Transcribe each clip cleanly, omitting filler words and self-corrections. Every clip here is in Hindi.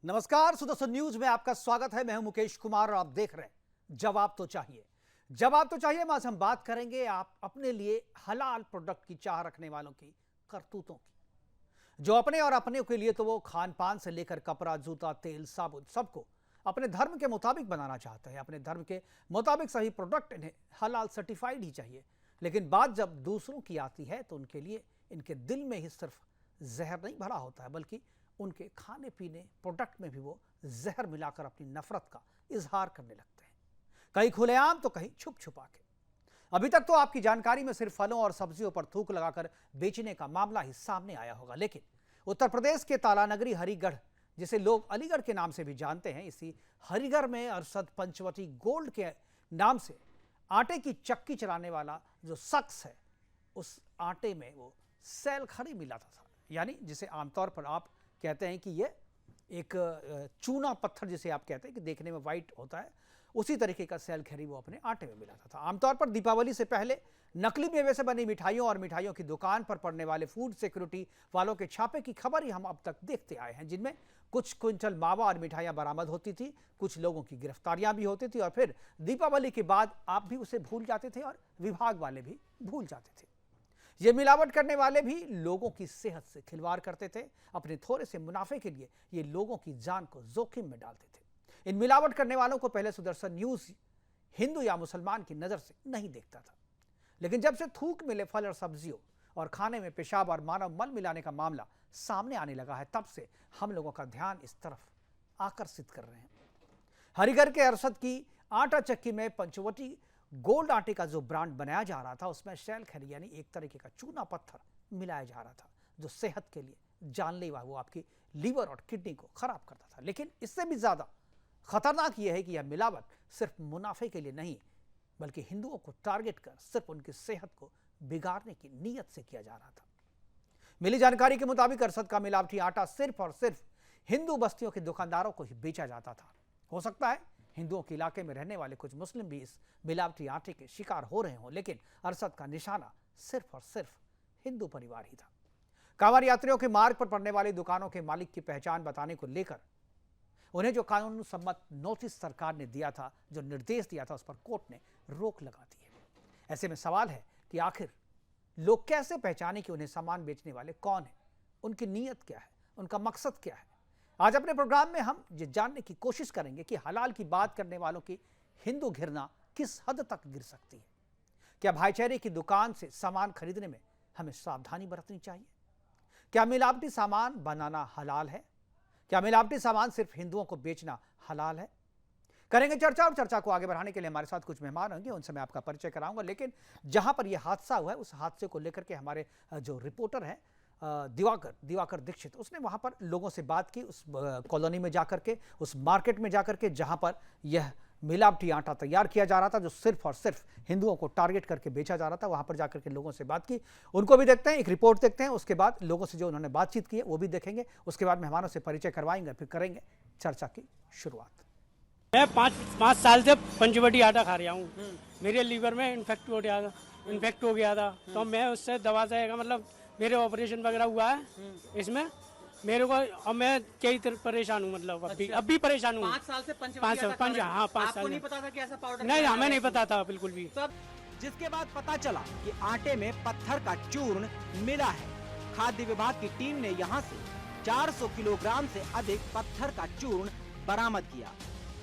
नमस्कार, सुदर्शन न्यूज में आपका स्वागत है। मैं हूं मुकेश कुमार और आप देख रहे हैं जवाब तो चाहिए। जवाब तो चाहिए में आज हम बात करेंगे आप अपने लिए हलाल प्रोडक्ट की चाह रखने वालों की करतूतों की, जो अपने और अपने के लिए तो वो खान पान से लेकर कपड़ा, जूता, तेल, साबुन सबको अपने धर्म के मुताबिक बनाना चाहते हैं। अपने धर्म के मुताबिक सही प्रोडक्ट इन्हें हलाल सर्टिफाइड ही चाहिए, लेकिन बात जब दूसरों की आती है तो उनके लिए इनके दिल में ही सिर्फ जहर नहीं भरा होता है, बल्कि उनके खाने पीने प्रोडक्ट में भी वो जहर मिलाकर अपनी नफरत का इजहार करने लगते हैं, कहीं खुलेआम तो कहीं छुप छुपा के। अभी तक तो आपकी जानकारी में सिर्फ फलों और सब्जियों पर थूक लगाकर बेचने का मामला ही सामने आया होगा, लेकिन उत्तर प्रदेश के तालानगरी हरिगढ़, जिसे लोग अलीगढ़ के नाम से भी जानते हैं, इसी हरिगढ़ में अरशद पंचवटी गोल्ड के नाम से आटे की चक्की चलाने वाला जो शख्स है, उस आटे में वो सेल खड़ी मिलाता था, यानी जिसे आमतौर पर आप कहते हैं कि ये एक चूना पत्थर जिसे आप कहते हैं कि देखने में वाइट होता है, उसी तरीके का सेल खरी वो अपने आटे में मिलाता था। आमतौर पर दीपावली से पहले नकली मेवे से बनी मिठाइयों और मिठाइयों की दुकान पर पड़ने वाले फूड सिक्योरिटी वालों के छापे की खबर ही हम अब तक देखते आए हैं, जिनमें कुछ क्विंटल मावा और मिठाइयां बरामद होती थी, कुछ लोगों की गिरफ्तारियां भी होती थी और फिर दीपावली के बाद आप भी उसे भूल जाते थे और विभाग वाले भी भूल जाते थे। ये मिलावट करने वाले भी लोगों की सेहत से खिलवाड़ करते थे। अपने थोड़े से मुनाफे के लिए ये लोगों की जान को जोखिम में डालते थे। इन मिलावट करने वालों को पहले सुदर्शन न्यूज हिंदू या मुसलमान की नजर से नहीं देखता था, लेकिन जब से थूक मिले फल और सब्जियों और खाने में पेशाब और मानव मल मिलाने का मामला सामने आने लगा है, तब से हम लोगों का ध्यान इस तरफ आकर्षित कर रहे हैं। हरिगढ़ के अरशद की आटा चक्की में पंचवटी गोल्ड आटे का जो ब्रांड बनाया जा रहा था, उसमें शैल खरी यानी एक तरीके का चूना पत्थर मिलाया जा रहा था, जो सेहत के लिए जानलेवा, वो आपकी लीवर और किडनी को खराब करता था। लेकिन इससे भी ज्यादा खतरनाक यह है कि यह मिलावट सिर्फ मुनाफे के लिए नहीं, बल्कि हिंदुओं को टारगेट कर सिर्फ उनकी सेहत को बिगाड़ने की नीयत से किया जा रहा था। मिली जानकारी के मुताबिक अरशद का मिलावटी आटा सिर्फ और सिर्फ हिंदू बस्तियों के दुकानदारों को ही बेचा जाता था। हो सकता है हिंदुओं के इलाके में रहने वाले कुछ मुस्लिम भी इस मिलावटी आटे के शिकार हो रहे हों, लेकिन अरशद का निशाना सिर्फ और सिर्फ हिंदू परिवार ही था। कांवड़ यात्रियों के मार्ग पर पड़ने वाली दुकानों के मालिक की पहचान बताने को लेकर उन्हें जो कानून सम्मत नोटिस सरकार ने दिया था, जो निर्देश दिया था, उस पर कोर्ट ने रोक लगा दी है। ऐसे में सवाल है कि आखिर लोग कैसे पहचाने कि उन्हें सामान बेचने वाले कौन है, उनकी नीयत क्या है, उनका मकसद क्या है। आज अपने प्रोग्राम में हम ये जानने की कोशिश करेंगे कि हलाल की बात करने वालों की हिंदू घृणा किस हद तक गिर सकती है। क्या भाईचारे की दुकान से सामान खरीदने में हमें सावधानी बरतनी चाहिए? क्या मिलावटी सामान बनाना हलाल है? क्या मिलावटी सामान सिर्फ हिंदुओं को बेचना हलाल है? करेंगे चर्चा, और चर्चा को आगे बढ़ाने के लिए हमारे साथ कुछ मेहमान होंगे, उनसे मैं आपका परिचय कराऊंगा। लेकिन जहां पर यह हादसा हुआ है, उस हादसे को लेकर के हमारे जो रिपोर्टर हैं दिवाकर दीक्षित, उसने वहां पर लोगों से बात की, उस कॉलोनी में जाकर के, उस मार्केट में जाकर के जहां पर यह मिलावटी आटा तैयार किया जा रहा था, जो सिर्फ और सिर्फ हिंदुओं को टारगेट करके बेचा जा रहा था, वहां पर जाकर के लोगों से बात की। उनको भी देखते हैं, एक रिपोर्ट देखते हैं, उसके बाद लोगों से जो उन्होंने बातचीत की है वो भी देखेंगे, उसके बाद मेहमानों से परिचय करवाएंगे, फिर करेंगे चर्चा की शुरुआत। मैं पाँच साल से पंचवटी आटा खा रहा हूँ। मेरे लीवर में इन्फेक्ट हो गया था, तो मैं उससे दवा से मतलब मेरे ऑपरेशन वगैरह हुआ है इसमें मेरे को, और मैं कई परेशान हूँ, मतलब अब भी परेशान हूँ। 5 साल से 5 हाँ 5 साल। नहीं पता था कि ऐसा पाउडर नहीं, हमें नहीं पता था बिल्कुल भी। जिसके बाद पता चला कि आटे में पत्थर का चूर्ण मिला है। खाद्य विभाग की टीम ने यहां से 400 किलोग्राम से अधिक पत्थर का चूर्ण बरामद किया।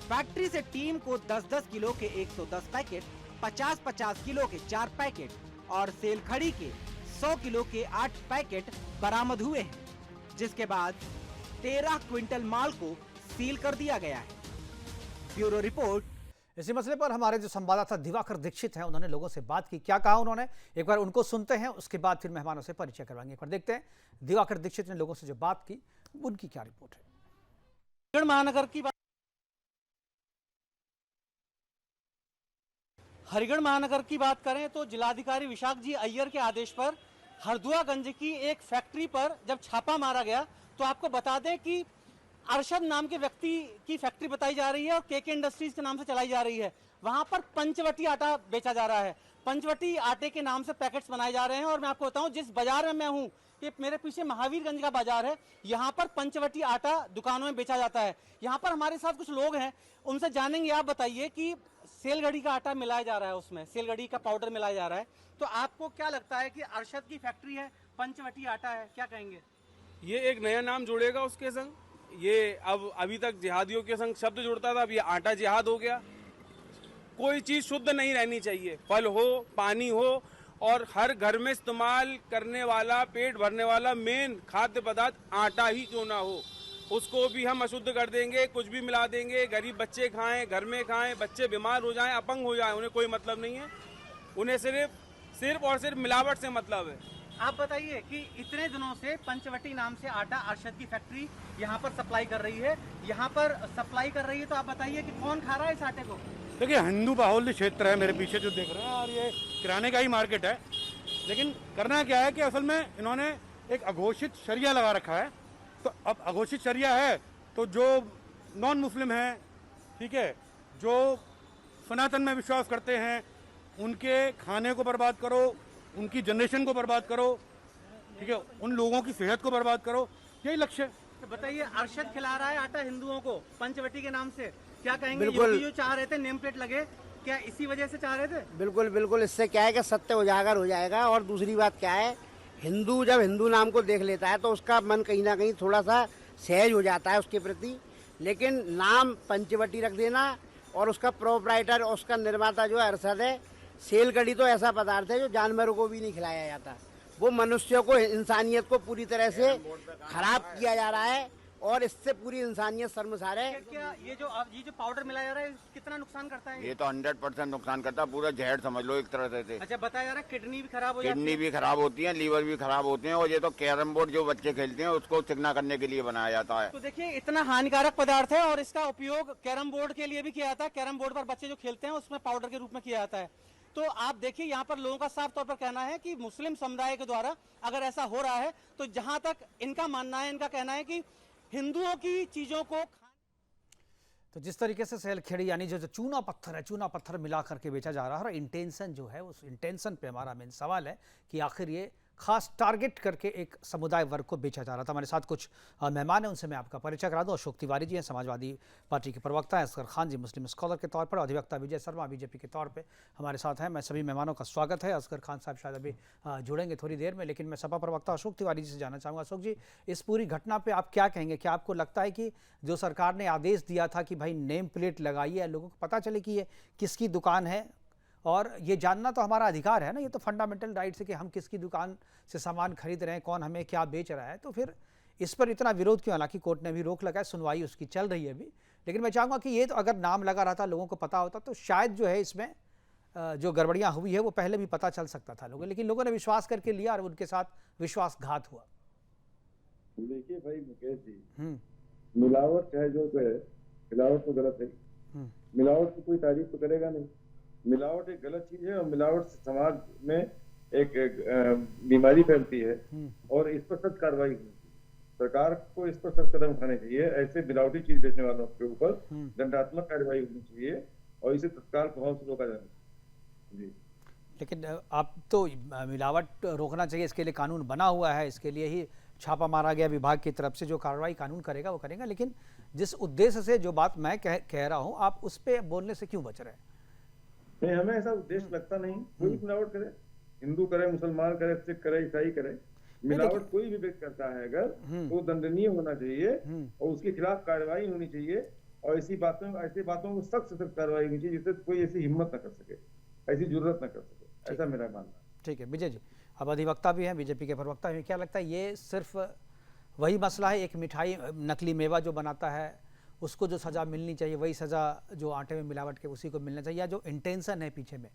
फैक्ट्री से टीम को 10-10 किलो के 110 पैकेट, 50-50 किलो के 4 पैकेट और सेलखड़ी के 100 किलो के 8 पैकेट बरामद हुए हैं, जिसके बाद 13 क्विंटल माल को सील कर दिया गया है। Bureau report. इसी मसले पर हमारे जो संवाददाता दिवाकर दीक्षित हैं, उन्होंने लोगों से बात की। क्या कहा उन्होंने, एक बार उनको सुनते हैं, उसके बाद फिर मेहमानों से परिचय करवाएंगे। एक बार देखते हैं दिवाकर दीक्षित ने लोगों से जो बात की, उनकी क्या रिपोर्ट है। हरिगढ़ महानगर की बात, हरिगढ़ महानगर की बात करें तो जिलाधिकारी विशाख जी अय्यर के आदेश पर हरदुआगंज की एक फैक्ट्री पर जब छापा मारा गया, तो आपको बता दें कि अरशद नाम के व्यक्ति की फैक्ट्री बताई जा रही है और केके इंडस्ट्रीज के नाम से चलाई जा रही है। वहां पर पंचवटी आटा बेचा जा रहा है। पंचवटी आटे के नाम से पैकेट्स बनाए जा रहे हैं। और मैं आपको बताऊं, जिस बाजार में मैं हूं, ये मेरे पीछे महावीरगंज का बाजार है, यहाँ पर पंचवटी आटा दुकानों में बेचा जाता है। यहाँ पर हमारे साथ कुछ लोग हैं, उनसे जानेंगे। आप बताइए कि सेलगढ़ी का आटा मिलाया जा रहा है, उसमें सेलगढ़ी का पाउडर मिलाया जा रहा है, तो आपको क्या लगता है कि अरशद की फैक्ट्री है, पंचवटी आटा है, क्या कहेंगे? ये एक नया नाम जुड़ेगा उसके संग। ये अब अभी तक जिहादियों के संग शब्द जुड़ता था, अब ये आटा जिहाद हो गया। कोई चीज शुद्ध नहीं रहनी चाहिए, फल हो, पानी हो, और हर घर में इस्तेमाल करने वाला, पेट भरने वाला मेन खाद्य पदार्थ आटा ही क्यों ना हो, उसको भी हम अशुद्ध कर देंगे, कुछ भी मिला देंगे। गरीब बच्चे खाएं, घर में खाएं, बच्चे बीमार हो जाएं, अपंग हो जाएं, उन्हें कोई मतलब नहीं है। उन्हें सिर्फ और सिर्फ मिलावट से मतलब है। आप बताइए कि इतने दिनों से पंचवटी नाम से आटा अरशद की फैक्ट्री यहाँ पर सप्लाई कर रही है, तो आप बताइए कि कौन खा रहा है इस आटे को? देखिए, हिंदू बाहुल्य क्षेत्र है मेरे पीछे जो देख रहे हैं, और ये किराने का ही मार्केट है। लेकिन करना क्या है कि असल में इन्होंने एक अघोषित शरिया लगा रखा है। तो अब अघोषित शरिया है तो जो नॉन मुस्लिम हैं, ठीक है, जो सनातन में विश्वास करते हैं, उनके खाने को बर्बाद करो, उनकी जनरेशन को बर्बाद करो, ठीक है, उन लोगों की सेहत को बर्बाद करो, यही लक्ष्य है। तो बताइए, अरशद खिला रहा है आटा हिंदुओं को पंचवटी के नाम से, क्या कहेंगे? बिल्कुल। योगी जो चाह रहे थे नेम प्लेट लगे, क्या इसी वजह से चाह रहे थे? बिल्कुल बिल्कुल, इससे क्या है कि सत्य उजागर हो जाएगा। और दूसरी बात क्या है, हिंदू जब हिंदू नाम को देख लेता है तो उसका मन कहीं ना कहीं थोड़ा सा सहज हो जाता है उसके प्रति। लेकिन नाम पंचवटी रख देना और उसका प्रोपराइटर, उसका निर्माता जो है अरशद है। सेलगढ़ी तो ऐसा पदार्थ है जो जानवरों को भी नहीं खिलाया जाता, वो मनुष्यों को, इंसानियत को पूरी तरह से खराब किया जा रहा है और इससे पूरी इंसानियत शर्मसार है। क्या ये जो पाउडर मिलाया जा रहा है कितना नुकसान करता है? ये तो 100% नुकसान करता है, पूरा जहर समझ लो एक तरह से। अच्छा, बताया जा रहा है किडनी भी खराब हो जाती है। किडनी भी खराब होती है, लीवर भी खराब होते हैं, और ये तो कैरम बोर्ड जो बच्चे खेलते हैं उसको चिकना करने के लिए बनाया जाता है। तो देखिए, इतना हानिकारक पदार्थ है और इसका उपयोग कैरम बोर्ड के लिए भी किया जाता है। कैरम बोर्ड पर बच्चे जो खेलते हैं उसमें पाउडर के रूप में किया जाता है। तो आप देखिए, यहाँ पर लोगों का साफ तौर पर कहना है कि मुस्लिम समुदाय के द्वारा अगर ऐसा हो रहा है, तो जहां तक इनका मानना है, इनका कहना है कि हिंदुओं की चीजों को तो जिस तरीके से सेलखेड़ी यानी जो चूना पत्थर है, चूना पत्थर मिला करके बेचा जा रहा है, और इंटेंशन जो है, उस इंटेंशन पे हमारा मेन सवाल है कि आखिर ये खास टारगेट करके एक समुदाय वर्ग को बेचा जा रहा था। हमारे साथ कुछ मेहमान हैं, उनसे मैं आपका परिचय करा दूं। अशोक तिवारी जी हैं, समाजवादी पार्टी के प्रवक्ता हैं। असगर खान जी मुस्लिम स्कॉलर के तौर पर, अधिवक्ता विजय शर्मा बीजेपी के तौर पे हमारे साथ हैं। मैं सभी मेहमानों का स्वागत है। असगर खान साहब शायद अभी जुड़ेंगे थोड़ी देर में, लेकिन मैं सपा प्रवक्ता अशोक तिवारी जी से जानना चाहूँगा। अशोक जी, इस पूरी घटना पर आप क्या कहेंगे? क्या आपको लगता है कि जो सरकार ने आदेश दिया था कि भाई नेम प्लेट लगाइए, लोगों को पता चले कि ये किसकी दुकान है, और ये जानना तो हमारा अधिकार है ना, ये तो फंडामेंटल राइट है कि हम किसकी दुकान से सामान खरीद रहे हैं, कौन हमें क्या बेच रहा है, तो फिर इस पर इतना विरोध क्यों? हालांकि कोर्ट ने भी रोक लगाया, सुनवाई उसकी चल रही है अभी, लेकिन मैं चाहूँगा कि ये तो अगर नाम लगा रहा था, लोगों को पता होता, तो शायद जो है इसमें जो गड़बड़ियाँ हुई है वो पहले भी पता चल सकता था लोगों, लेकिन लोगों ने विश्वास करके लिया और उनके साथ विश्वासघात हुआ। देखिए भाई मुकेश जी, मिलावट चाहे जो कहे, मिलावट तो गलत है। मिलावट की कोई तारीफ तो करेगा नहीं। मिलावट एक गलत चीज है और मिलावट से समाज में एक बीमारी फैलती है और इस पर सख्त कार्रवाई होनी चाहिए। सरकार को इस पर सख्त कदम उठाने चाहिए। ऐसे मिलावटी चीज बेचने वालों के ऊपर दंडात्मक कार्रवाई होनी चाहिए और इसे तत्काल प्रभाव से रोका जाना चाहिए। जी, लेकिन आप तो मिलावट रोकना चाहिए, इसके लिए कानून बना हुआ है, इसके लिए ही छापा मारा गया विभाग की तरफ से, जो कार्रवाई कानून करेगा वो करेगा। लेकिन जिस उद्देश्य से जो बात मैं कह रहा हूँ, आप उस पर बोलने से क्यों बच रहे हैं? नहीं, हमें ऐसा उद्देश्य लगता नहीं। कोई भी मिलावट करे, हिंदू करे, मुसलमान करे, सिख करे, ईसाई करे, मिलावट कोई भी व्यक्ति करता है अगर, तो दंडनीय होना चाहिए और उसके खिलाफ कार्रवाई होनी चाहिए। और ऐसी बातों को सख्त से सख्त कार्रवाई होनी चाहिए जिससे कोई ऐसी हिम्मत न कर सके, ऐसी जरूरत न कर सके। ऐसा मेरा मानना है। ठीक है विजय जी, अब अधिवक्ता भी हैं, बीजेपी के प्रवक्ता भी, क्या लगता है ये सिर्फ वही मसला है, एक मिठाई नकली मेवा जो बनाता है उसको जो सज़ा मिलनी चाहिए वही सज़ा जो आटे में मिलावट के उसी को मिलना चाहिए, या जो इंटेंशन है पीछे में,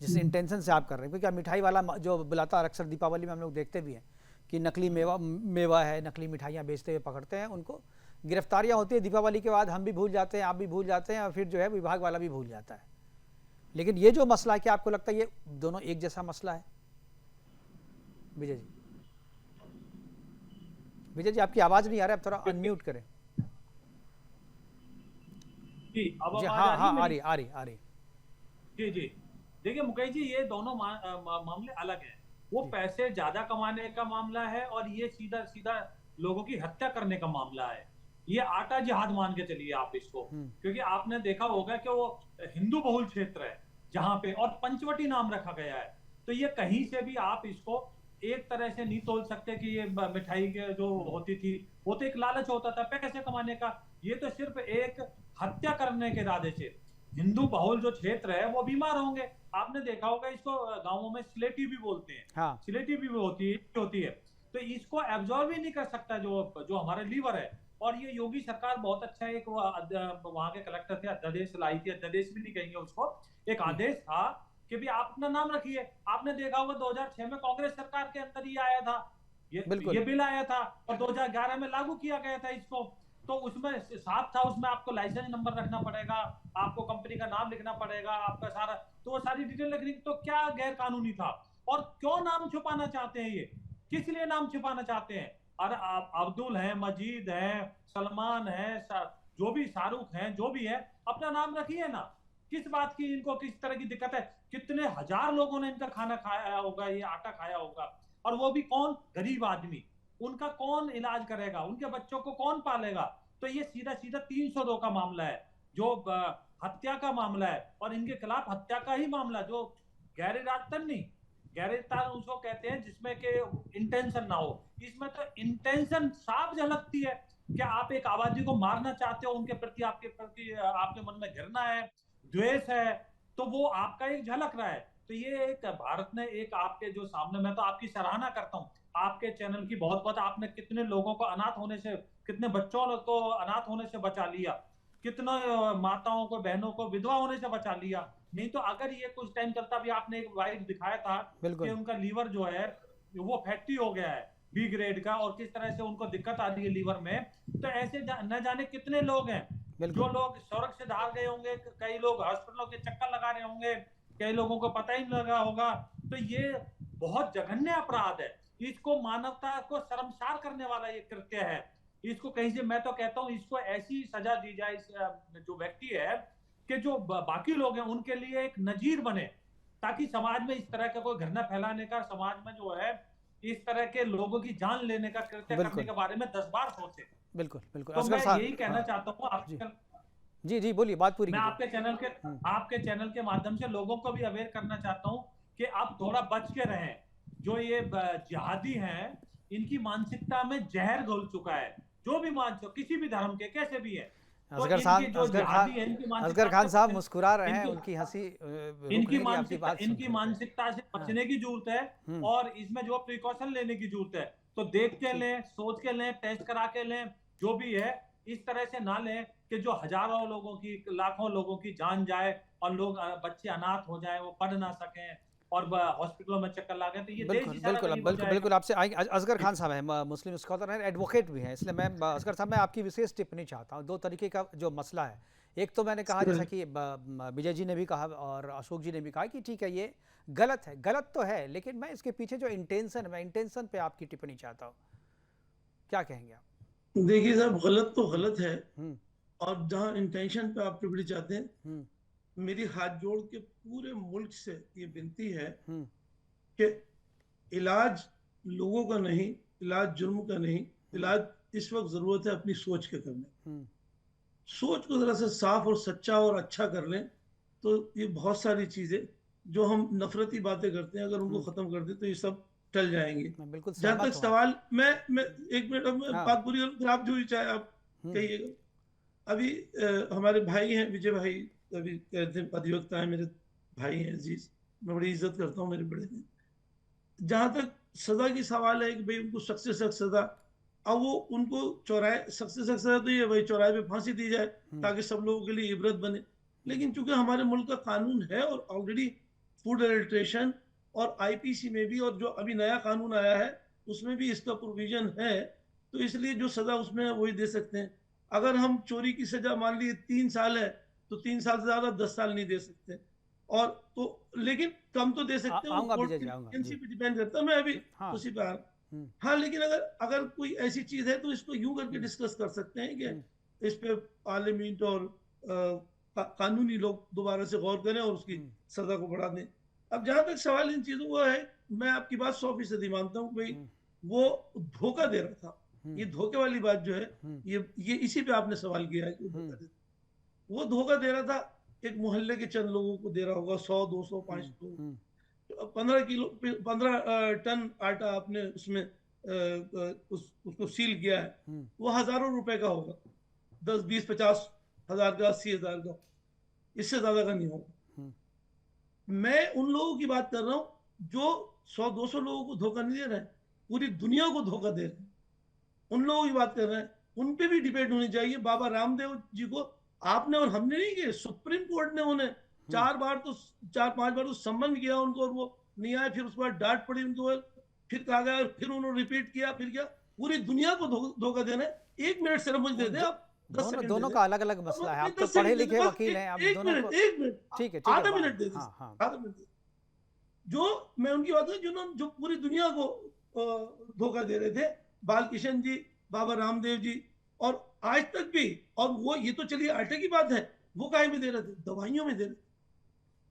जिस इंटेंशन से आप कर रहे हैं? क्योंकि मिठाई वाला जो बुलाता है, अक्सर दीपावली में हम लोग देखते भी हैं कि नकली मेवा है, नकली मिठाइयाँ बेचते हुए पकड़ते हैं, उनको गिरफ्तारियाँ होती है। दीपावली के बाद हम भी भूल जाते हैं, आप भी भूल जाते हैं, और फिर जो है विभाग वाला भी भूल जाता है। लेकिन ये जो मसला है, क्या आपको लगता है ये दोनों एक जैसा मसला है? विजय जी, विजय जी आपकी आवाज़ नहीं आ रहा है, आप थोड़ा अनम्यूट करें। जी, अब जी हाँ हाँ, आ रही। जी जी, देखिए मुकेश जी, ये दोनों मामले अलग हैं। वो पैसे ज्यादा कमाने का मामला है और ये सीधा सीधा लोगों की हत्या करने का मामला है। ये आटा जिहाद मान के चलिए आप इसको, क्योंकि आपने देखा होगा कि वो हिंदू बहुल क्षेत्र है जहां पे, और पंचवटी नाम रखा गया है। तो ये कहीं से भी आप इसको एक तरह से नहीं तोल सकते कि ये मिठाई जो होती थी वो तो एक लालच होता था पैसे कमाने का, ये तो सिर्फ एक हत्या करने के इरादे से। हिंदू बहुल जो क्षेत्र है वो बीमार होंगे। आपने देखा होगा इसको गांवों में स्लेटी भी बोलते हैं। हाँ। स्लेटी भी होती है। तो इसको एब्जॉर्ब ही नहीं कर सकता जो हमारा लीवर है। और ये योगी सरकार बहुत अच्छा एक वहां के कलेक्टर थे, अध्यादेश लाई थी, अध्यादेश भी नहीं कहेंगे उसको, एक आदेश था कि भी आप अपना नाम रखिए। आपने देखा होगा 2006 में कांग्रेस सरकार के अंदर ही आया था ये बिल आया था, और 2011 में लागू किया गया था इसको। तो उसमें साफ था, उसमें आपको लाइसेंस नंबर रखना पड़ेगा, आपको कंपनी का नाम लिखना पड़ेगा, आपका सारा, तो वो सारी डिटेल लिखनी। तो क्या गैर कानूनी था? और क्यों नाम छुपाना चाहते हैं? ये किस लिए नाम छुपाना चाहते हैं? और अब्दुल है, मजीद है, सलमान है, जो भी शाहरुख हैं, जो भी है, अपना नाम रखिए ना। किस बात की इनको किस तरह की दिक्कत है? कितने हजार लोगों ने इनका खाना खाया होगा, ये आटा खाया होगा, और वो भी कौन? गरीब आदमी। उनका कौन इलाज करेगा? उनके बच्चों को कौन पालेगा? तो ये सीधा सीधा 302 का मामला है, जो हत्या का मामला है, और इनके खिलाफ हत्या का ही मामला, जो गैर इरादतन नहीं, गैर इरादतन उसको कहते हैं जिसमें के इंटेंशन ना हो। इसमें तो इंटेंशन साफ झलकती है कि आप एक आबादी को मारना चाहते हो, उनके प्रति आपके मन में घृणा है, द्वेष है, तो वो आपका एक झलक रहा है। तो ये एक भारत ने एक आपके जो सामने, मैं तो आपकी सराहना करता हूँ आपके चैनल की, बहुत बहुत आपने कितने लोगों को अनाथ होने से, कितने बच्चों को अनाथ होने से बचा लिया, कितने माताओं को, बहनों को विधवा होने से बचा लिया। नहीं तो अगर ये कुछ टाइम चलता भी, आपने एक वाइट दिखाया था कि उनका लीवर जो है वो फैटी हो गया है, बी ग्रेड का, और किस तरह से उनको दिक्कत आ रही है लीवर में। तो ऐसे न जाने कितने लोग हैं जो लोग सड़क से धार गए होंगे, कई लोग हॉस्पिटलों के चक्कर लगा रहे होंगे, कई लोगों को पता ही नहीं लगा होगा। तो ये बहुत जघन्य अपराध है, इसको मानवता को शर्मसार करने वाला ये कृत्य है। इसको कहीं से, मैं तो कहता हूँ इसको ऐसी सजा दी जाए, इस जो व्यक्ति है, कि जो बाकी लोग हैं उनके लिए एक नजीर बने, ताकि समाज में इस तरह का कोई घृणा फैलाने का, समाज में जो है इस तरह के लोगों की जान लेने का कृत्य करने के बारे में 10 बार सोचे। बिल्कुल बिल्कुल। तो मैं यही कहना चाहता हूँ आपके, जी बोलिए, बात पूरी। मैं आपके चैनल के माध्यम से लोगों को भी अवेयर करना चाहता हूँ कि आप थोड़ा बच के रहें। जो ये जिहादी हैं, इनकी मानसिकता में जहर घुल चुका है, जो भी मानसिक, किसी भी धर्म के, कैसे भी है। असगर खान साहब मुस्कुरा रहे हैं, उनकी हंसी इनकी मानसिकता से बचने की जरूरत है, और इसमें जो प्रिकॉशन लेने की जरूरत है। तो देख के लें, सोच के लें, टेस्ट करा के लें, जो भी है, इस तरह से ना लें कि जो हजारों लोगों की, लाखों लोगों की जान जाए, और लोग, बच्चे अनाथ हो जाए, वो पढ़ ना सकें, और हॉस्पिटलों में चक्कर लगा। तो ये बिल्कुल आपसे आएंगे। असगर खान साहब हैं, मुस्लिम स्कॉलर हैं, एडवोकेट भी हैं, इसलिए मैं असगर साहब मैं आपकी विशेष टिप्पणी चाहता हूँ। 2 तरीके का जो मसला है, एक तो मैंने कहा, जैसा कि विजय जी ने भी कहा और अशोक जी ने भी कहा कि ठीक है ये गलत है, गलत तो है, लेकिन मैं इसके पीछे जो इंटेंशन है, मैं इंटेंशन पे आपकी टिप्पणी चाहता हूँ, क्या कहेंगे आप? देखिए साहब, गलत तो गलत है, और जहाँ इंटेंशन पे आप टिप्पणी चाहते हैं, मेरी हाथ जोड़ के पूरे मुल्क से ये विनती है कि इलाज लोगों का नहीं, इलाज जुर्म का नहीं, इलाज इस वक्त जरूरत है अपनी सोच के करने। सोच को जरा से साफ और सच्चा और अच्छा कर लें, तो ये बहुत सारी चीजें जो हम नफरती बातें करते हैं, अगर उनको खत्म कर दें तो ये सब टल जाएंगे। जहाँ तक सवाल, मैं 1 मिनट बात पूरी करूँ, फिर आप जो चाहे आप कहिएगा। अभी हमारे भाई हैं, विजय भाई, अभी कहते हैं अधिवक्ता है, मेरे भाई हैं अजीज, मैं बड़ी इज्जत करता हूँ, मेरे बड़े हैं। जहां तक सजा की सवाल है कि भाई उनको सख्त से सख्त सजा, अब वो उनको चौराहे, सख्त से सख्त सजा तो ये भाई चौराहे पे फांसी दी जाए ताकि सब लोगों के लिए इबरत बने। लेकिन चूंकि हमारे मुल्क का कानून है, और ऑलरेडी फूड एडल्ट्रेशन और आईपीसी में भी, और जो अभी नया कानून आया है उसमें भी इसका प्रोविजन है, तो इसलिए जो सजा उसमें है वही दे सकते हैं। अगर हम चोरी की सजा मान ली 3 साल है, तो 3 साल से ज्यादा 10 साल नहीं दे सकते, और तो लेकिन कम तो दे सकते हैं, पे डिपेंड करता है। मैं अभी उसी पे हाँ, लेकिन अगर कोई ऐसी चीज है तो इसको यूं करके डिस्कस कर सकते हैं कि इस पे पार्लियामेंट और कानूनी लोग दोबारा से गौर करें और उसकी सजा को बढ़ा दें। अब जहां तक सवाल इन चीजों का है मैं आपकी बात 100% मानता हूँ भाई, वो धोखा दे रहा था। ये धोखे वाली बात जो है, ये इसी पे आपने सवाल किया है कि वो धोखा दे रहा था। एक मोहल्ले के चंद लोगों को दे रहा होगा, 100 200 500 15 टन आटा आपने उसमें उसको सील किया है, वो हजारों रुपए का होगा, 10 20 50 हजार का, 80 हजार का, इससे ज्यादा का नहीं होगा। मैं उन लोगों की बात कर रहा हूं जो 100 200 लोगों को धोखा नहीं दे रहे हैं, पूरी दुनिया को धोखा दे रहे हैं, उन लोगों की बात कर रहे हैं। उन पे भी डिबेट होनी चाहिए। बाबा रामदेव जी को आपने और हमने नहीं किया, सुप्रीम कोर्ट ने उन्हें 4 5 बार तो सम्मन किया उनको, और वो नहीं आए। फिर उसके बाद डांट पड़ी उनको, फिर कहा गया, फिर उन्होंने रिपीट किया, फिर क्या पूरी दुनिया को धोखा देना है। 1 मिनट सिर्फ मुझे दे दें आप। दोनों का अलग अलग मसला है। आप तो पढ़े लिखे वकील हैं, आप दोनों को। एक मिनट ठीक है, आधा मिनट दे दीजिए, हाँ। आधा मिनट। जो मैं उनकी बात कर, जो पूरी दुनिया को धोखा दे रहे थे, बालकिशन जी, बाबा रामदेव जी, और आज तक भी। और वो ये तो चलिए आटे की बात है, वो काहे में दे रहे थे? दवाइयों में दे रहे थे।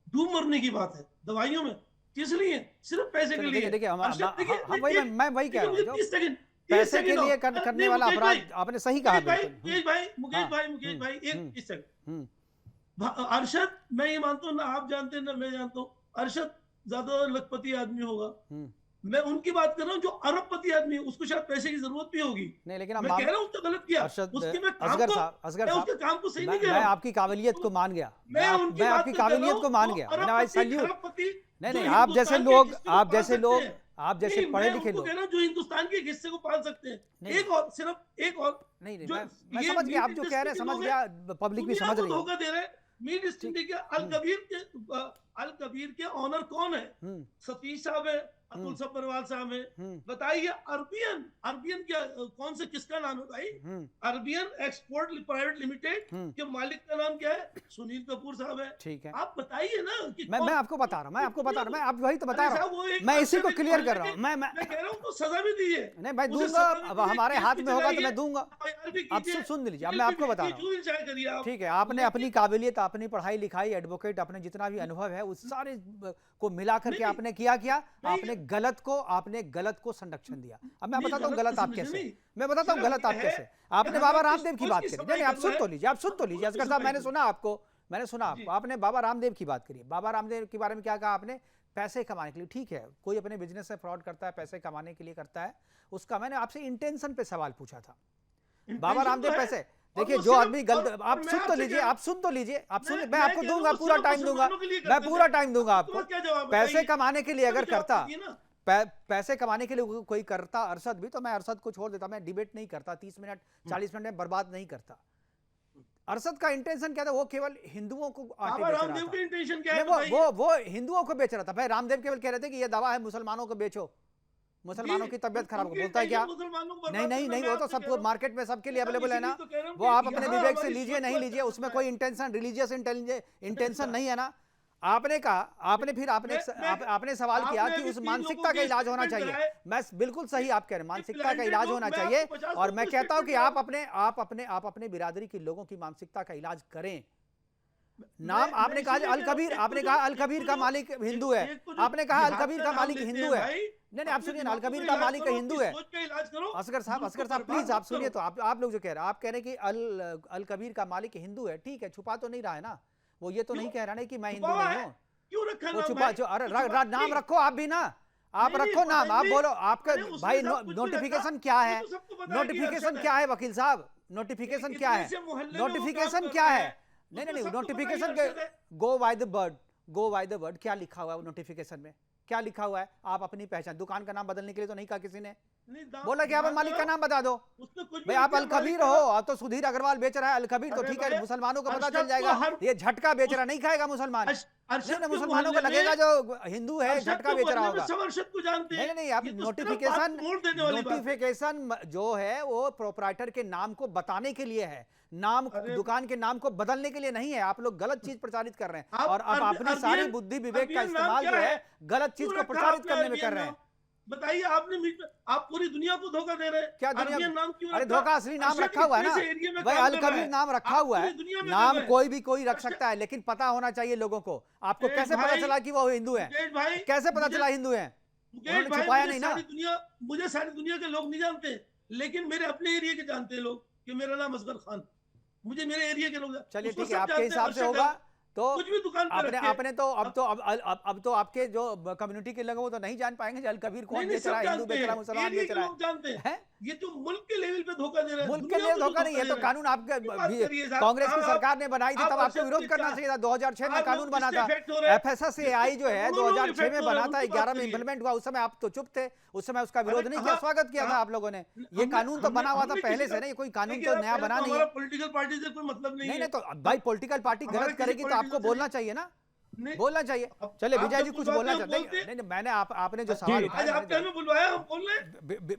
डूब मरने की बात है, दवाइयों में। किस लिए? सिर्फ पैसे के लिए। देखिए मैं वही कह रहा हूँ, पैसे के लिए करने वाला अपराध आपने सही कहा। मुकेश भाई एक सेकंड। अरशद, मैं ये मानता हूँ ना आप जानते हैं ना मैं जानता हूँ, अरशद ज्यादा लखपति आदमी होगा। मैं उनकी बात कर रहा हूँ जो अरबपति आदमी है, उसको शायद पैसे की जरूरत भी होगी। नहीं, लेकिन मैं कह रहा हूँ उसने गलत किया। उसके मैं असगर साहब, काम को सही नहीं कह मैं रहा हूँ। आपकी काबिलियत को मान गया, मैं आपकी काबिलियत को मान गया। नहीं, आप जैसे पढ़े लिखे लोग जो हिंदुस्तान के हिस्से को पाल सकते हैं। एक और नहीं, मैं समझ गया आप जो कह रहे हैं, समझ गया, पब्लिक भी समझ रही है। धोखा दे रहे हैं। मीट इंडस्ट्री के अल कबीर के ऑनर कौन है? सतीश साहब है, अतुल सब्बरवाल साहब है। बताइए, अरबियन क्या, कौन से, किसका नाम है भाई? अरबियन एक्सपोर्ट प्राइवेट लिमिटेड के मालिक का नाम क्या है? सुनील कपूर साहब है। ठीक है, आप बताइए ना कि मैं आपको बता रहा हूँ, मैं आप वही तो बता रहा हूँ, मैं इसी को क्लियर कर रहा हूँ। मैं कह रहा हूँ तो सजा भी दीजिए। नहीं भाई, दूंगा। अब हमारे हाथ में होगा तो मैं दूंगा। अब सुन लीजिए, अब मैं आपको बता रहा हूँ। ठीक है, आपने अपनी काबिलियत, अपनी पढ़ाई लिखाई, एडवोकेट, अपने जितना भी अनुभव है उस सारे को मिला करके आपने क्या आपने गलत को संरक्षण दिया। अब मैं बताता हूँ गलत आप कैसे, मैं बताता हूँ गलत आप कैसे। आपने बाबा रामदेव की बात करी। नहीं, आप सुन तो लीजिए, असगर साहब, मैंने सुना आपको, आपने बाबा रामदेव की बात करी। बाबा रामदेव के बारे में क्या कहा आपने? पैसे कमाने के लिए। ठीक है, कोई अपने बिजनेस से फ्रॉड करता है, पैसे कमाने के लिए करता है, उसका मैंने आपसे इंटेंशन पे सवाल पूछा था। बाबा रामदेव पैसे, देखिए जो आदमी गलत, आप सुन तो लीजिए, मैं आपको दूंगा, पूरा टाइम दूंगा, मैं पूरा टाइम दूंगा आपको। पैसे कमाने के लिए अगर करता, पैसे कमाने के लिए कोई करता अरशद भी, तो मैं अरशद को छोड़ देता, मैं डिबेट नहीं करता, 30 मिनट 40 मिनट में बर्बाद नहीं करता। अरशद का इंटेंशन क्या था? वो केवल हिंदुओं को आटे बेच रहा था। वो हिंदुओं को बेच रहा था। भाई रामदेव केवल कह रहे थे कि ये दवा है, मुसलमानों को बेचो, मुसलमानों की तबीयत खराब हो। बोलता है क्या? नहीं, वो तो सबको मार्केट में सबके लिए अवेलेबल है ना। वो आप अपने विवेक से लीजिए, नहीं लीजिए, उसमें कोई इंटेंशन, रिलीजियस इंटेंशन नहीं है ना। आपने कहा, आपने सवाल किया कि उस मानसिकता का इलाज होना चाहिए। मैं बिल्कुल सही आप कह रहे हैं, मानसिकता का इलाज होना चाहिए। और मैं कहता हूं कि आप अपने बिरादरी के लोगों की मानसिकता का इलाज करें। नाम आपने कहा अल कबीर का मालिक हिंदू है, आपने कहा अल कबीर का मालिक हिंदू है। नहीं, आप सुनिए ना, अल कबीर का मालिक हिंदू है। असगर साहब प्लीज आप सुनिए तो। आप लोग जो कह रहे हैं, आप कह रहे हैं कि अल कबीर का मालिक हिंदू है। ठीक है, छुपा तो नहीं रहा है ना, वो ये तो नहीं कह रहा है कि मैं हिंदू नहीं हूँ। क्यों रखा वो छुपा, जो नाम रखो आप भी ना, आप रखो नाम, आप बोलो। आपका भाई नोटिफिकेशन क्या है? नोटिफिकेशन क्या है वकील साहब? नोटिफिकेशन क्या है? नोटिफिकेशन क्या है? नहीं, notification go by the word क्या लिखा हुआ है नोटिफिकेशन में? क्या लिखा हुआ है? आप अपनी पहचान, दुकान का नाम बदलने के लिए तो नहीं कहा किसी ने। बोला कि आप मालिक का नाम बता दो। भाई आप अल कबीर हो, आप तो सुधीर अग्रवाल बेच रहा है अल कबीर, तो ठीक है, मुसलमानों को पता चल जाएगा। ये झटका बेच रहा, नहीं खाएगा मुसलमान। नहीं, मुसलमानों को लगेगा जो हिंदू है झटका बेच रहा होगा। नहीं, आप नोटिफिकेशन जो है वो प्रोप्राइटर के नाम को बताने के लिए है, नाम दुकान के नाम को बदलने के लिए नहीं है। आप लोग गलत चीज प्रचारित कर रहे हैं, और आप अपनी सारी बुद्धि विवेक का इस्तेमाल जो है गलत चीज को प्रचारित करने में कर रहे हैं। बताइए, आप पूरी दुनिया को धोखा दे रहे हैं। क्या दुनिया? नाम क्यों? अरे धोखा असली नाम रखा हुआ है ना भाई, अल कबीर नाम रखा हुआ है। नाम कोई रख सकता है, लेकिन पता होना चाहिए लोगों को। आपको कैसे पता चला कि वो हिंदू है? कैसे पता चला हिंदू है? मुकेश भाई, छुपाया नहीं ना। मुझे सारी दुनिया के लोग नहीं जानते, लेकिन मेरे अपने एरिया के जानते हैं लोग कि मेरा नाम असगर खान। मुझे मेरे एरिया के लोग, चलिए उसको ठीक है, सब आपके जानते हैं, हिसाब से अर्शद होगा है, तो कुछ भी दुकान पे आपने रखे। आपने तो अब तो आपके जो कम्युनिटी के लोग हैं वो तो नहीं जान पाएंगे अल कबीर कौन नहीं, बेच रहा है, सब हिंदू बेच जानते रहा है, हैं, मुसलमान एरिया बेच के रहा लोग जानते है, हैं। हैं? ये जो मुल्क के लेवल पे धोखा दे रहा है, मुल्क के दुनिया लिए को धोखा जो नहीं है, तो दे रहा कानून आपके क्यों बात करिए साहब? कांग्रेस की आप- सरकार ने बनाई थी, आप तब आपको अर्शद विरोध जी करना क्या- चाहिए था। 2006 में आप कानून लोग बना किससे था, affect हो रहे हैं? FSSAI जो है दोनों लोग 2006 affect में हो रहे बना हैं, था, उनकी बात 11 में करिए। इंप्लीमेंट हुआ, उस समय आप तो चुप थे, उस समय उसका विरोध नहीं किया, कहाँ- स्वागत किया था कहाँ- आप लोगों ने। ये हमने- कानून तो हमने- बना हुआ था हमने पहले किसी से, का- नहीं कोई कानून देखिए, तो नया पहले बना नहीं हमारा है। पॉलिटिकल पार्टी से कोई मतलब नहीं नहीं है। तो भाई पॉलिटिकल पार्टी हमारे गलत किसी करेगी तो political आपको से बोलना नहीं- चाहिए ना, नहीं, बोलना चाहिए। अब चलिए आप विजय जब जी कुछ बुलवाते बोलना हैं, चाहते बोलते हैं। नहीं, नहीं, मैंने आपने जो सवाल आज उठाया, आपने हमें बुलवाया, हम बोल रहे हैं।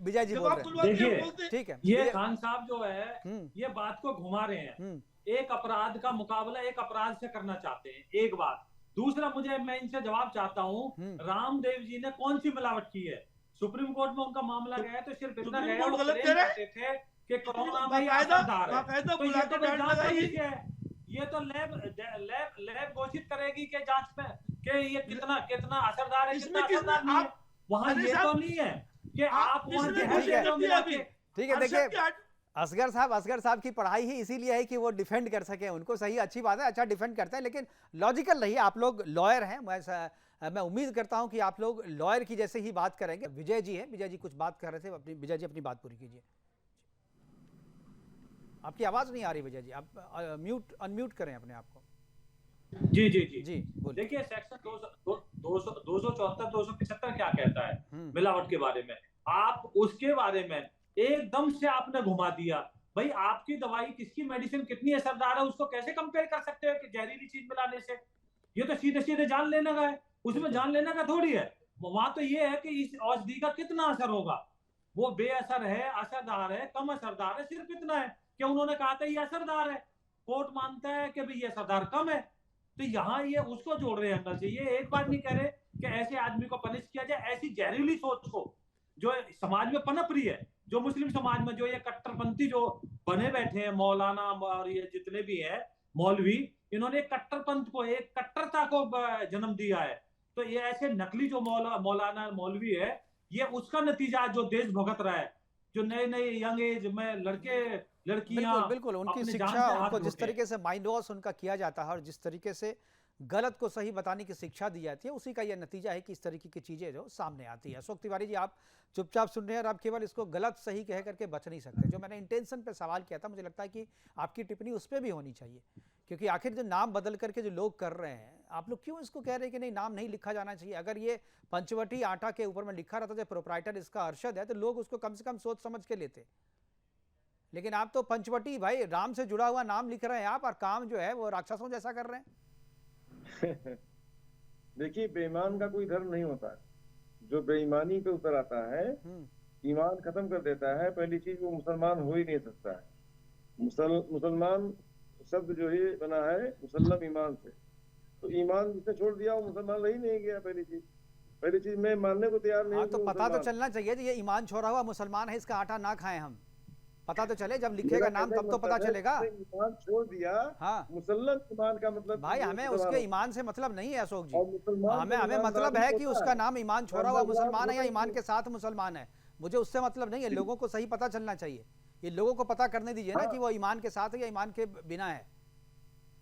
विजय जी जब बोल आप रहे हैं, बुलवाते हैं, हम देखिए, बोलते हैं। ठीक है। ये विजय- खान साहब जो है ये बात को घुमा रहे हैं। एक अपराध का मुकाबला एक अपराध से करना चाहते हैं, एक बात। दूसरा, मैं इनसे जवाब चाहता हूँ, रामदेव जी ने कौन सी मिलावट की है? सुप्रीम कोर्ट में उनका मामला गया तो सिर्फ इतना सुप्रीम गया, कोर्ट वो गलत claim कह रहा है? करते थे कि कोरोना में ये बाकायदा असरदार है। बाकायदा तो ये बुला तो के कोई डांट जांच लगाई। नहीं है, ये तो लैब घोषित करेगी कि जांच में कि ये कितना असरदार है, इसमें कितना असरदार नहीं है। वहां अरे ये साहब, तो नहीं है कि आप वहां किसने जहर घोषित दे कर दो दिया मिला अभी? के। ठीक है, अर्शद देखिए की आज- असगर साहब की पढ़ाई ही इसीलिए है कि वो डिफेंड कर सके, उनको सही अच्छी बात है, अच्छा डिफेंड करते हैं, लेकिन लॉजिकल रहिए, आप लोग लॉयर हैं, मैं उम्मीद करता हूं कि आप लोग लॉयर की जैसे ही बात करेंगे। विजय जी हैं, विजय जी कुछ बात कर रहे थे, विजय जी अपनी बात पूरी कीजिए। आपकी आवाज नहीं आ रही विजय जी, आप अनम्यूट करें अपने आप को। जी जी जी जी बोलिए। देखिए, सेक्शन 274 275 क्या कहता है मिलावट के बारे में? आप उसके बारे में एकदम से आपने घुमा दिया। भाई, आपकी दवाई, किसकी मेडिसिन कितनी असरदार है, उसको कैसे कंपेयर कर सकते हो कि जहरीली चीज मिलाने से? ये तो सीधे सीधे जान लेने का है, उसमें जान लेने का थोड़ी है। वहां तो ये है कि इस औषधि का कितना असर होगा, वो बेअसर है, असरदार है, कम असरदार है, सिर्फ इतना है कि उन्होंने कहा था ये असरदार है, कोर्ट मानता है कि भाई ये असरदार कम है। तो यहाँ ये उसको जोड़ रहे हैं अंदर से। ये एक बात नहीं कह रहे कि ऐसे आदमी को पनिश किया जाए, ऐसी जहरीली सोच को जो समाज में पनप रही है, जो मुस्लिम समाज में जो ये कट्टरपंथी जो बने बैठे हैं, मौलाना और ये जितने भी हैं मौलवी, इन्होंने कट्टरपंथ को, एक कट्टरता को जन्म दिया है। तो ये ऐसे नकली जो मौलाना मौलवी है, ये उसका नतीजा जो देश भुगत रहा है, जो नए नए यंग एज में लड़के लड़कियां बिल्कुल उनकी अपनी जान शिक्षा, से हाथ उनको जिस धोते हैं। तरीके से माइंड वॉश उनका किया जाता है और जिस तरीके से गलत को सही बताने की शिक्षा दी जाती है, उसी का यह नतीजा है कि इस तरीके की चीजें जो सामने आती है। अशोक तिवारी जी, आप चुपचाप सुन रहे हैं और आप केवल इसको गलत सही कह करके बच नहीं सकते। जो मैंने इंटेंशन पे सवाल किया था, मुझे लगता है कि आपकी टिप्पणी उस पर भी होनी चाहिए, क्योंकि आखिर जो नाम बदल करके जो लोग कर रहे हैं, आप लोग क्यों इसको कह रहे हैं कि नहीं नाम नहीं लिखा जाना चाहिए? अगर ये पंचवटी आटा के ऊपर में लिखा रहता, जो प्रोप्राइटर इसका अरशद है, तो लोग उसको कम से कम सोच समझ के लेते। लेकिन आप तो पंचवटी, भाई राम से जुड़ा हुआ नाम लिख रहे हैं आप, और काम जो है वो राक्षसों जैसा कर रहे हैं। देखिए, बेईमान का कोई धर्म नहीं होता है। जो बेईमानी पे उतर आता है, ईमान खत्म कर देता है, पहली चीज वो मुसलमान हो ही नहीं सकता है। मुसलमान शब्द जो ही बना है मुसल्लम ईमान से, तो ईमान जिसने छोड़ दिया वो मुसलमान रह ही नहीं गया। पहली चीज मैं मानने को तैयार नहीं। हाँ, तो पता तो चलना चाहिए ये ईमान छोड़ा हुआ मुसलमान है, इसका आटा ना खाएं हम, पता तो चले, जब लिखेगा नाम तब तो पता चलेगा। ईमान छोड़ दिया, हाँ मुसल्लम ईमान का मतलब भाई, हमें उसके ईमान से मतलब नहीं है अशोक जी, मुसलमान हमें मतलब है कि उसका नाम ईमान छोड़ा हुआ मुसलमान है या ईमान के साथ मुसलमान है, मुझे उससे मतलब नहीं है। लोगों को सही पता चलना चाहिए, ये लोगों को पता करने दीजिए ना कि वो ईमान के साथ है या ईमान के बिना है।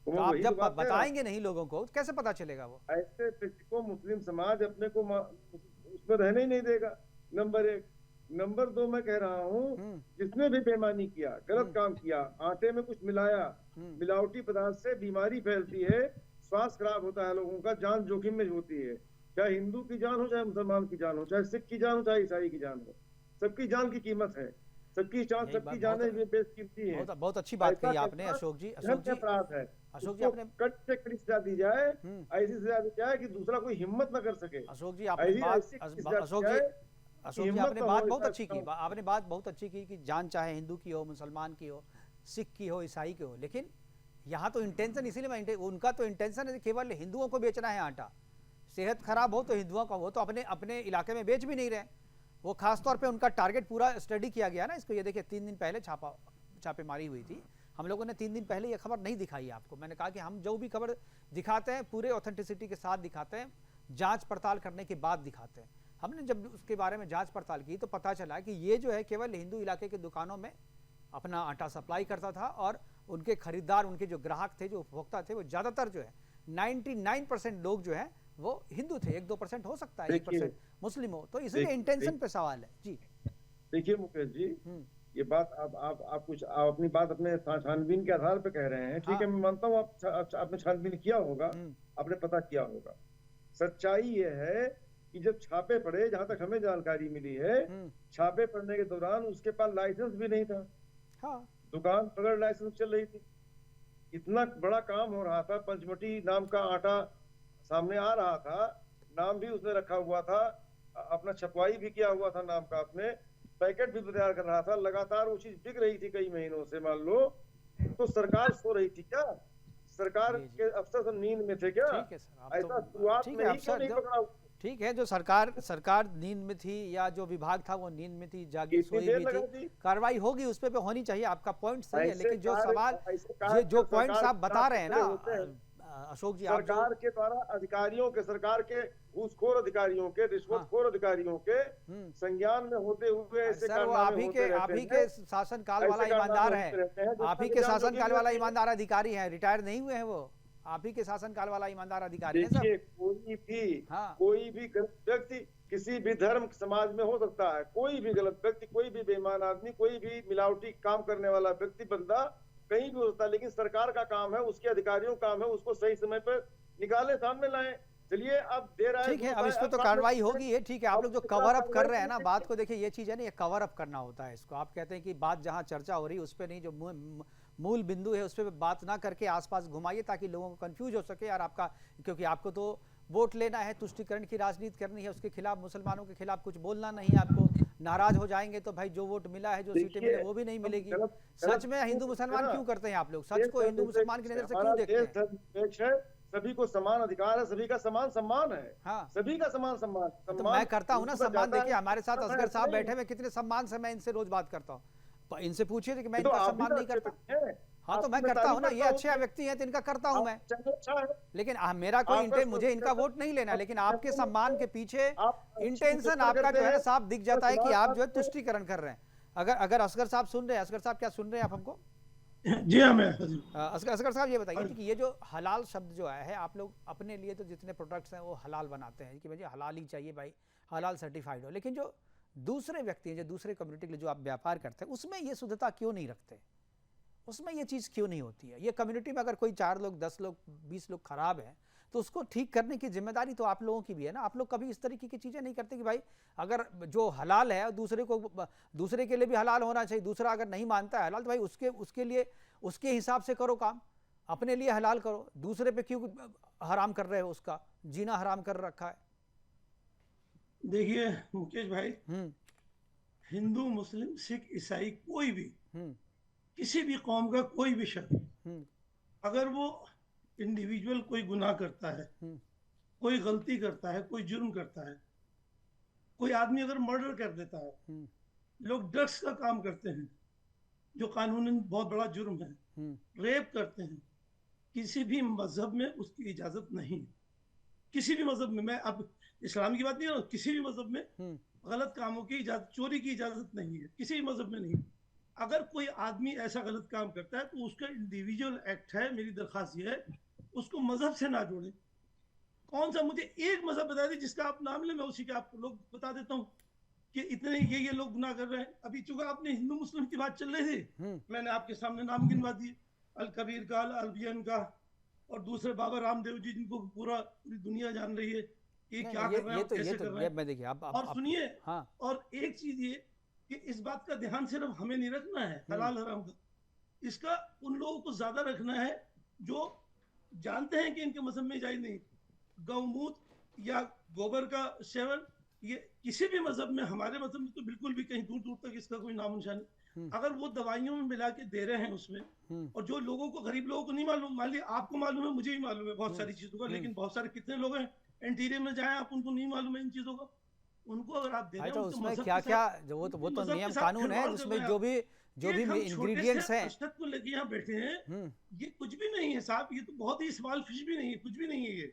तो आप जब बताएंगे नहीं लोगों को, कैसे पता चलेगा? वो ऐसे व्यक्ति को मुस्लिम समाज अपने को उसमें रहने ही नहीं देगा, नंबर एक। नंबर दो, मैं कह रहा हूँ जिसने भी बेईमानी किया, गलत काम किया, आटे में कुछ मिलाया, मिलावटी पदार्थ से बीमारी फैलती है, स्वास्थ्य खराब होता है लोगों का, जान जोखिम में होती है। चाहे हिंदू की जान हो, चाहे मुसलमान की जान हो, चाहे सिख की जान हो, चाहे ईसाई की जान हो, सबकी जान की कीमत है, सबकी जानें बेशकीमती है। बहुत अच्छी बात कही आपने अशोक जी। अपराध है, अशोक जी आपने कट से कड़ी सजा दी जाए, ऐसी सजा दी जाए कि दूसरा कोई हिम्मत न कर सके। अशोक जी आपने बात बहुत अच्छी की, आपने बात बहुत अच्छी की कि जान चाहे हिंदू की हो, मुसलमान की हो, सिख की हो, ईसाई की हो, लेकिन यहाँ तो इंटेंशन, इसीलिए उनका तो इंटेंशन है केवल हिंदुओं को बेचना है आटा। सेहत खराब हो तो हिंदुओं का, वो तो अपने इलाके में बेच भी नहीं रहे, वो खासतौर पे उनका टारगेट पूरा स्टडी किया गया ना इसको। ये देखिए 3 दिन पहले छापेमारी हुई थी, हम लोगों ने 3 दिन पहले ये खबर नहीं दिखाई आपको। मैंने कहा कि हम जो भी खबर दिखाते हैं पूरे ऑथेंटिसिटी के साथ दिखाते हैं, जांच पड़ताल करने के बाद दिखाते हैं। हमने जब उसके बारे में जांच पड़ताल की तो पता चला कि ये जो है केवल हिंदू इलाके के दुकानों में अपना आटा सप्लाई करता था और उनके खरीदार, उनके जो ग्राहक थे, जो उपभोक्ता थे, वो ज़्यादातर जो है 99% लोग जो है वो हिंदू थे। 1-2% हो सकता है, 1% मुस्लिम हो। तो इसलिए इंटेंशन पे सवाल है जी। देखिए मुकेश जी, ये बात आप कुछ आप अपनी बात अपने छानबीन के आधार पे कह रहे हैं, ठीक है, मैं मानता हूँ आपने छानबीन किया होगा, आपने पता किया होगा। सच्चाई ये है कि जब छापे पड़े, जहां तक हमें जानकारी मिली है, छापे पड़ने के दौरान उसके पास लाइसेंस भी नहीं था। हाँ। दुकान बगैर लाइसेंस चल रही थी। इतना बड़ा काम हो रहा था, पंचवटी नाम का आटा सामने आ रहा था, नाम भी उसने रखा हुआ था, अपना छपवाई भी किया हुआ था नाम का, अपने पैकेट भी तैयार कर रहा था, लगातार वो चीज बिक रही थी कई महीनों से मान लो। तो सरकार सो रही थी क्या? सरकार के अफसर सब नींद में थे क्या? ऐसा शुरुआत में ही क्यों नहीं पकड़ा? ठीक है, जो सरकार नींद में थी या जो विभाग था वो नींद में थी, जागी सोई हुई थी, कार्रवाई होगी उस पे होनी चाहिए। आपका पॉइंट सही है, लेकिन जो सवाल जो पॉइंट्स आप बता रहे हैं ना अशोक जी, सरकार के द्वारा अधिकारियों के, सरकार के घूसखोर अधिकारियों के, रिश्वतखोर अधिकारियों के संज्ञान में होते हुए ऐसे आप ही के शासन काल वाला ईमानदार है, आप ही के शासन काल वाला ईमानदार अधिकारी है, रिटायर नहीं हुए हैं वो, आप ही के शासन काल वाला ईमानदार अधिकारी है। देखिए, कोई भी गलत व्यक्ति किसी भी धर्म समाज में हो सकता है, कोई भी गलत व्यक्ति, कोई भी बेईमान आदमी, कोई भी मिलावटी काम करने वाला व्यक्ति, बंदा कहीं भी होता है, लेकिन सरकार का काम है, उसके अधिकारियों का काम है उसको सही समय पर निकाले, सामने लाएं। चलिए, अब देर आए, ठीक है, अब इस पे तो कार्रवाई होगी है, ठीक है। आप लोग जो कवर अप कर रहे हैं ना बात को, देखिए ये चीज है ना, ये कवर अप करना होता है इसको। आप कहते हैं कि बात जहां चर्चा हो रही है उस पे नहीं, जो मूल बिंदु है उस पर बात ना करके आसपास घुमाइए ताकि लोगों को कंफ्यूज हो सके। और आपका, क्योंकि आपको तो वोट लेना है, तुष्टिकरण की राजनीति करनी है, उसके खिलाफ, मुसलमानों के खिलाफ कुछ बोलना नहीं है आपको। नाराज हो जाएंगे तो भाई जो वोट मिला है, जो सीटें मिले वो भी नहीं मिलेगी। सच में हिंदू मुसलमान क्यों करते हैं आप लोग? सच को हिंदू मुसलमान की नजर से क्यों देखते हैं? सभी को समान अधिकार है, सभी का समान सम्मान है। हाँ। सभी का समान सम्मान। तो मैं करता हूँ ना सम्मान। देखिए हमारे साथ असगर साहब बैठे हुए, कितने सम्मान से मैं इनसे रोज बात करता हूँ। इनसे पूछिए कि मैं इनका सम्मान नहीं करता। हाँ, तो मैं करता हूँ ना, ये अच्छे व्यक्ति हैं तो इनका करता हूँ मैं, लेकिन मेरा कोई इंटेंशन, मुझे इनका वोट नहीं लेना, लेकिन आपके सम्मान के पीछे इंटेंशन आपका जो है ना साफ दिख जाता है कि आप जो है तुष्टिकरण कर रहे हैं। अगर असगर साहब सुन रहे हैं, असगर साहब क्या सुन रहे हैं आप हमको? जी हाँ, मैं असगर साहब ये बताइए कि ये जो हलाल शब्द जो है, आप लोग अपने लिए तो जितने प्रोडक्ट्स हैं वो हलाल बनाते हैं कि भाई हलाल ही चाहिए, भाई हलाल सर्टिफाइड हो, लेकिन जो दूसरे व्यक्ति हैं, जो दूसरे कम्युनिटी के लिए जो आप व्यापार करते हैं, उसमें ये शुद्धता क्यों नहीं रखते? उसमें ये चीज़ क्यों नहीं होती है? ये कम्युनिटी में अगर कोई 4 लोग, 10 लोग, 20 लोग खराब हैं तो उसको ठीक करने की जिम्मेदारी तो आप लोगों की भी है ना। आप लोग कभी इस तरीके की चीज़ें नहीं करते कि भाई अगर जो हलाल है दूसरे के लिए भी हलाल होना चाहिए, दूसरा अगर नहीं मानता है हलाल तो भाई उसके लिए उसके हिसाब से करो काम, अपने लिए हलाल करो, दूसरे पे क्यों हराम कर रहे हो? उसका जीना हराम कर रखा है। देखिए मुकेश भाई, हिंदू, मुस्लिम, सिख, ईसाई, कोई भी, किसी भी कौम का कोई भी शख्स अगर वो इंडिविजुअल कोई गुनाह करता है, कोई गलती करता है, कोई जुर्म करता है, कोई आदमी अगर मर्डर कर देता है, लोग ड्रग्स का काम करते हैं जो कानूनन बहुत बड़ा जुर्म है, रेप करते हैं, किसी भी मजहब में उसकी इजाजत नहीं है। किसी भी मजहब में, मैं अब इस्लाम की बात नहीं कर रहा हूं, किसी भी मजहब में गलत कामों की इजाजत, चोरी की इजाजत नहीं है, किसी भी मजहब में नहीं। अगर कोई आदमी ऐसा गलत काम करता है तो उसका इंडिविजुअल एक्ट है। मेरी दरखास्त ये है, उसको मजहब से ना जोड़े। कौन सा, मुझे एक मजहब बता दी जिसका आप नाम लें, मैं उसी के आपको लोग बता देता हूँ कि इतने ये लोग गुनाह कर रहे हैं। अभी चूंकि आपने हिंदू मुस्लिम की बात चल रही थी, मैंने आपके सामने नाम गिनवा दिए, अल कबीर का, अल अलबियन का, और दूसरे बाबा रामदेव जी, जिनको पूरी दुनिया जान रही है कि क्या कर रहे हैं, कैसे कर रहे हैं। और सुनिए, और एक चीज ये कि इस बात का ध्यान सिर्फ हमें नहीं रखना है हलाल हराम का, इसका उन लोगों को ज्यादा रखना है जो जानते हैं कि इनके मजहब में जायज नहीं। गौमूत्र या गोबर का सेवन, ये किसी भी मजहब में, हमारे मजहब में तो बिल्कुल भी कहीं दूर दूर तक इसका कोई नाम निशान नहीं। अगर वो दवाइयों में मिला के दे रहे हैं उसमें, और जो लोगों को, गरीब लोगों को नहीं मालूम, मान लिया आपको मालूम है, मुझे भी मालूम है बहुत सारी चीजों का, लेकिन बहुत सारे कितने लोग हैं इंटीरियर में जाए, आप उनको नहीं मालूम है इन चीजों का। उनको अगर आप दे रहे हैं, तो उसमें क्या क्या जो वो तो नियम कानून है, जिसमें जो भी इंग्रेडिएंट्स हैं, को लेके यहाँ बैठे हैं, ये कुछ भी नहीं है साहब, ये तो बहुत ही स्मॉल फिश भी नहीं है, कुछ भी नहीं है ये।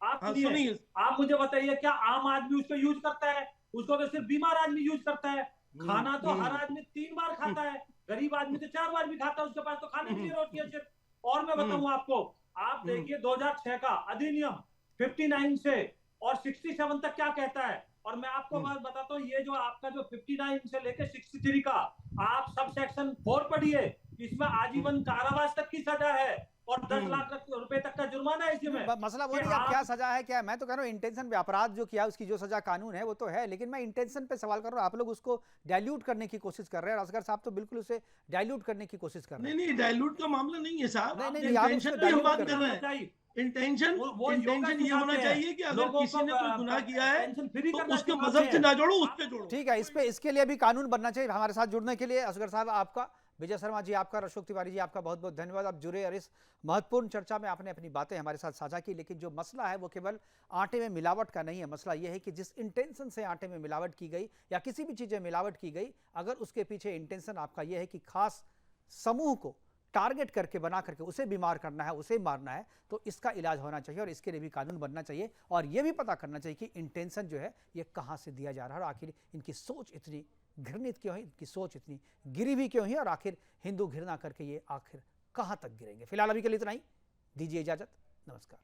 आप हाँ, सुनिए, सुनिए। आप मुझे बताइए क्या आम आदमी उसको यूज करता है? उसको तो सिर्फ बीमार आदमी यूज करता है। खाना तो हर आदमी 3 बार खाता है, गरीब आदमी तो 4 बार भी खाता है, उसके पास तो खाने के लिए रोटी है सिर्फ। और मैं बताऊं आपको, आप देखिए 2006 का अधिनियम 59 से और 67 तक क्या कहता है। और मैं आपको बात बताता हूँ, ये जो आपका जो 59 से लेके 63 का आप सब सेक्शन 4 पढ़िए, इसमें आजीवन कारावास तक की सजा है और 10 लाख मसला वो नहीं, अब क्या सजा है क्या है? मैं तो कह रहा हूँ इंटेंशन पे अपराध जो किया उसकी जो सजा कानून है वो तो है, लेकिन मैं इंटेंशन पे सवाल कर रहा हूँ। आप लोग उसको डाइल्यूट करने की कोशिश कर रहे हैं, असगर साहब तो बिल्कुल उसे डाइल्यूट करने की कोशिश कर रहे हैं। नहीं, डाइल्यूट का मामला नहीं है साहब। नहीं, आप इंटेंशन उसको की हम dilute बात कर कर रहे रहे हैं। इंटेंशन ये होना चाहिए कि अगर किसी ने कोई गुनाह किया है तो उसके मजहब से ना जोड़ो, उससे जोड़ो। ठीक है, इसके लिए भी कानून बनना चाहिए। हमारे साथ जुड़ने के लिए असगर साहब आपका, विजय शर्मा जी आपका, अशोक तिवारी जी आपका बहुत बहुत धन्यवाद। आप जुड़े और इस महत्वपूर्ण चर्चा में आपने अपनी बातें हमारे साथ साझा की। लेकिन जो मसला है वो केवल आटे में मिलावट का नहीं है, मसला ये है कि जिस इंटेंशन से आटे में मिलावट की गई या किसी भी चीज़ में मिलावट की गई, अगर उसके पीछे इंटेंशन आपका ये है कि खास समूह को टारगेट करके बना करके उसे बीमार करना है, उसे मारना है, तो इसका इलाज होना चाहिए और इसके लिए भी कानून बनना चाहिए। और ये भी पता करना चाहिए कि इंटेंशन जो है ये कहाँ से दिया जा रहा है और आखिर इनकी सोच इतनी घृणित क्यों है, इनकी सोच इतनी गिरी हुई क्यों है और आखिर हिंदू घृणा करके ये आखिर कहाँ तक गिरेंगे। फिलहाल अभी के लिए इतना ही, दीजिए इजाजत, नमस्कार।